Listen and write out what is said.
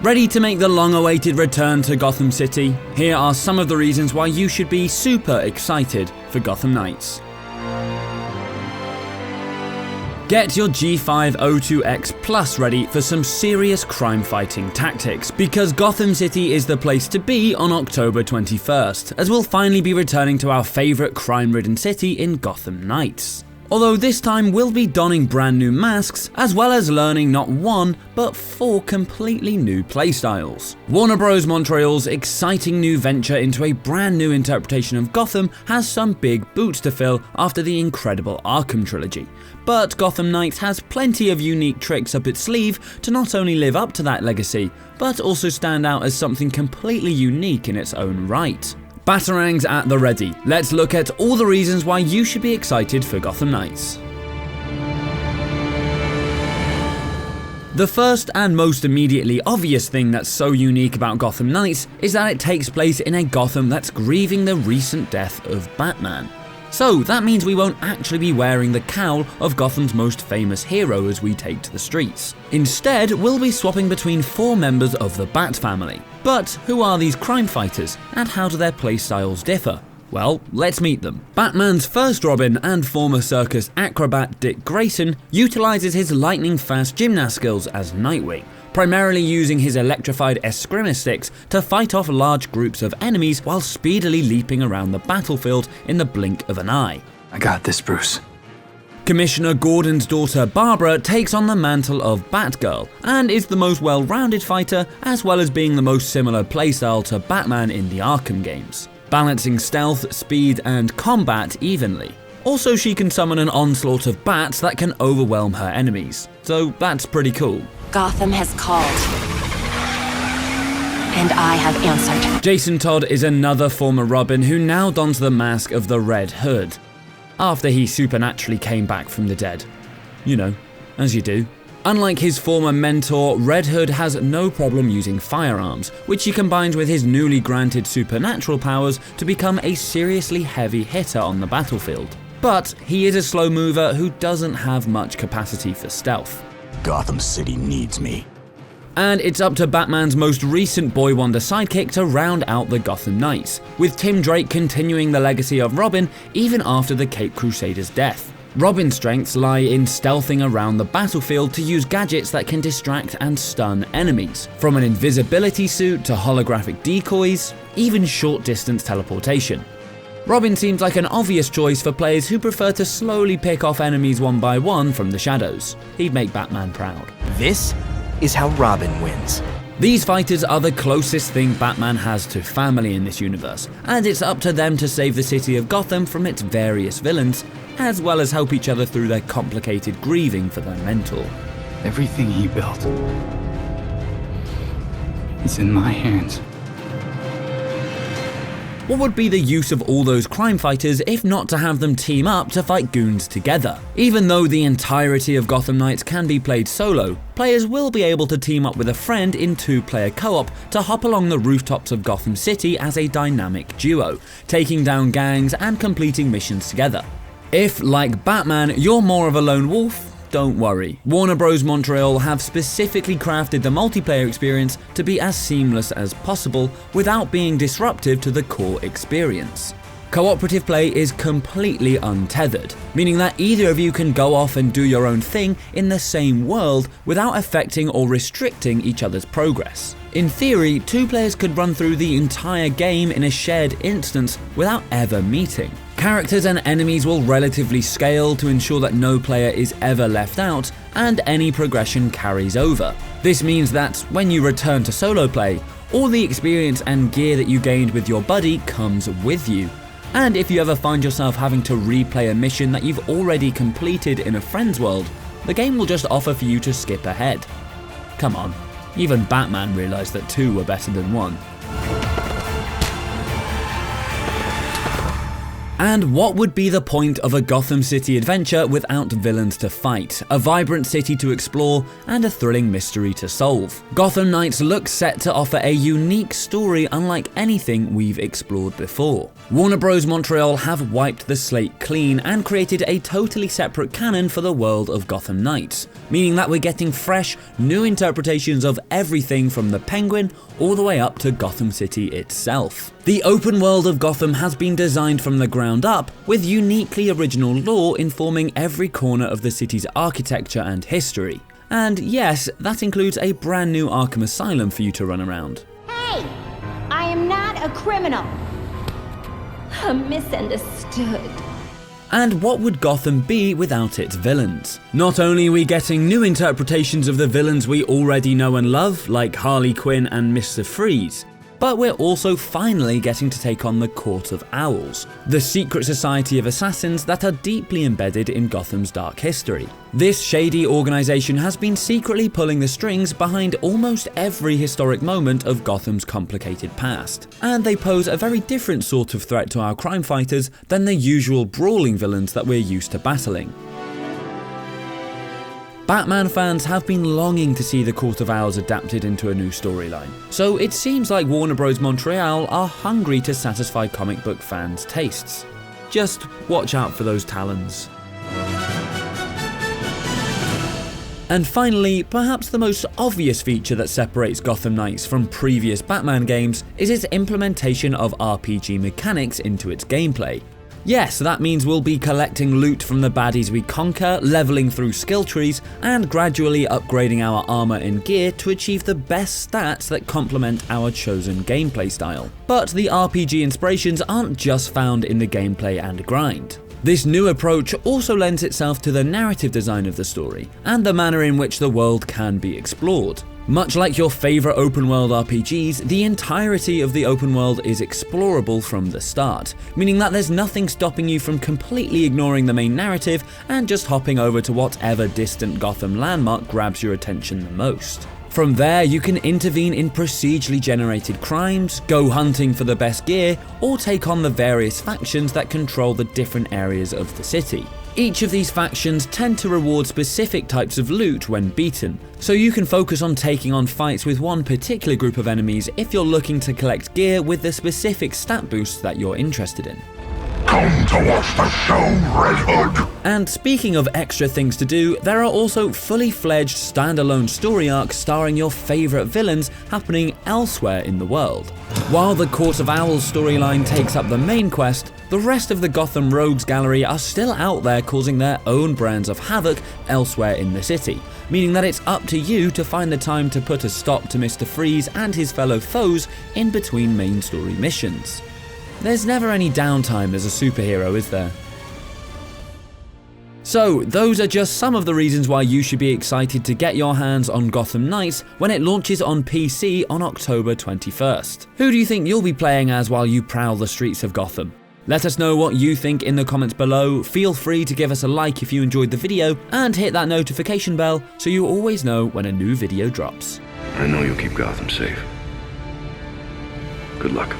Ready to make the long-awaited return to Gotham City? Here are some of the reasons why you should be super excited for Gotham Knights. Get your G502X Plus ready for some serious crime-fighting tactics, because Gotham City is the place to be on October 21st, as we'll finally be returning to our favourite crime-ridden city in Gotham Knights. Although this time we'll be donning brand new masks, as well as learning not one, but 4 completely new playstyles. Warner Bros. Montreal's exciting new venture into a brand new interpretation of Gotham has some big boots to fill after the incredible Arkham trilogy. But Gotham Knights has plenty of unique tricks up its sleeve to not only live up to that legacy, but also stand out as something completely unique in its own right. Batarangs at the ready. Let's look at all the reasons why you should be excited for Gotham Knights. The first and most immediately obvious thing that's so unique about Gotham Knights is that it takes place in a Gotham that's grieving the recent death of Batman. So that means we won't actually be wearing the cowl of Gotham's most famous hero as we take to the streets. Instead, we'll be swapping between 4 members of the Bat family. But who are these crime fighters, and how do their playstyles differ? Well, let's meet them. Batman's first Robin and former circus acrobat Dick Grayson utilizes his lightning-fast gymnast skills as Nightwing, primarily using his electrified escrima sticks to fight off large groups of enemies while speedily leaping around the battlefield in the blink of an eye. I got this, Bruce. Commissioner Gordon's daughter Barbara takes on the mantle of Batgirl and is the most well-rounded fighter, as well as being the most similar playstyle to Batman in the Arkham games, balancing stealth, speed, and combat evenly. Also, she can summon an onslaught of bats that can overwhelm her enemies, so that's pretty cool. Gotham has called, and I have answered. Jason Todd is another former Robin who now dons the mask of the Red Hood, after he supernaturally came back from the dead. You know, as you do. Unlike his former mentor, Red Hood has no problem using firearms, which he combines with his newly granted supernatural powers to become a seriously heavy hitter on the battlefield. But he is a slow mover who doesn't have much capacity for stealth. Gotham City needs me. And it's up to Batman's most recent boy wonder sidekick to round out the Gotham Knights, with Tim Drake continuing the legacy of Robin even after the Caped Crusader's death. Robin's strengths lie in stealthing around the battlefield to use gadgets that can distract and stun enemies, from an invisibility suit to holographic decoys, even short-distance teleportation. Robin seems like an obvious choice for players who prefer to slowly pick off enemies one by one from the shadows. He'd make Batman proud. This is how Robin wins. These fighters are the closest thing Batman has to family in this universe, and it's up to them to save the city of Gotham from its various villains, as well as help each other through their complicated grieving for their mentor. Everything he built is in my hands. What would be the use of all those crime fighters if not to have them team up to fight goons together? Even though the entirety of Gotham Knights can be played solo, players will be able to team up with a friend in 2-player co-op to hop along the rooftops of Gotham City as a dynamic duo, taking down gangs and completing missions together. If, like Batman, you're more of a lone wolf, don't worry. Warner Bros. Montreal have specifically crafted the multiplayer experience to be as seamless as possible without being disruptive to the core experience. Cooperative play is completely untethered, meaning that either of you can go off and do your own thing in the same world without affecting or restricting each other's progress. In theory, 2 players could run through the entire game in a shared instance without ever meeting. Characters and enemies will relatively scale to ensure that no player is ever left out, and any progression carries over. This means that when you return to solo play, all the experience and gear that you gained with your buddy comes with you. And if you ever find yourself having to replay a mission that you've already completed in a friend's world, the game will just offer for you to skip ahead. Come on, even Batman realized that 2 were better than 1. And what would be the point of a Gotham City adventure without villains to fight, a vibrant city to explore, and a thrilling mystery to solve? Gotham Knights looks set to offer a unique story unlike anything we've explored before. Warner Bros. Montreal have wiped the slate clean and created a totally separate canon for the world of Gotham Knights, meaning that we're getting fresh, new interpretations of everything from the Penguin all the way up to Gotham City itself. The open world of Gotham has been designed from the ground up, with uniquely original lore informing every corner of the city's architecture and history. And yes, that includes a brand new Arkham Asylum for you to run around. Hey! I am not a criminal. I'm misunderstood. And what would Gotham be without its villains? Not only are we getting new interpretations of the villains we already know and love, like Harley Quinn and Mr. Freeze, but we're also finally getting to take on the Court of Owls, the secret society of assassins that are deeply embedded in Gotham's dark history. This shady organization has been secretly pulling the strings behind almost every historic moment of Gotham's complicated past, and they pose a very different sort of threat to our crime fighters than the usual brawling villains that we're used to battling. Batman fans have been longing to see the Court of Owls adapted into a new storyline, so it seems like Warner Bros. Montreal are hungry to satisfy comic book fans' tastes. Just watch out for those talons. And finally, perhaps the most obvious feature that separates Gotham Knights from previous Batman games is its implementation of RPG mechanics into its gameplay. Yes, that means we'll be collecting loot from the baddies we conquer, leveling through skill trees, and gradually upgrading our armor and gear to achieve the best stats that complement our chosen gameplay style. But the RPG inspirations aren't just found in the gameplay and grind. This new approach also lends itself to the narrative design of the story, and the manner in which the world can be explored. Much like your favorite open world RPGs, the entirety of the open world is explorable from the start, meaning that there's nothing stopping you from completely ignoring the main narrative and just hopping over to whatever distant Gotham landmark grabs your attention the most. From there, you can intervene in procedurally generated crimes, go hunting for the best gear, or take on the various factions that control the different areas of the city. Each of these factions tend to reward specific types of loot when beaten, so you can focus on taking on fights with one particular group of enemies if you're looking to collect gear with the specific stat boosts that you're interested in. Come to watch the show, Red Hood! And speaking of extra things to do, there are also fully fledged standalone story arcs starring your favourite villains happening elsewhere in the world. While the Court of Owls storyline takes up the main quest, the rest of the Gotham Rogues gallery are still out there causing their own brands of havoc elsewhere in the city, meaning that it's up to you to find the time to put a stop to Mr. Freeze and his fellow foes in between main story missions. There's never any downtime as a superhero, is there? So, those are just some of the reasons why you should be excited to get your hands on Gotham Knights when it launches on PC on October 21st. Who do you think you'll be playing as while you prowl the streets of Gotham? Let us know what you think in the comments below, feel free to give us a like if you enjoyed the video, and hit that notification bell so you always know when a new video drops. I know you'll keep Gotham safe. Good luck.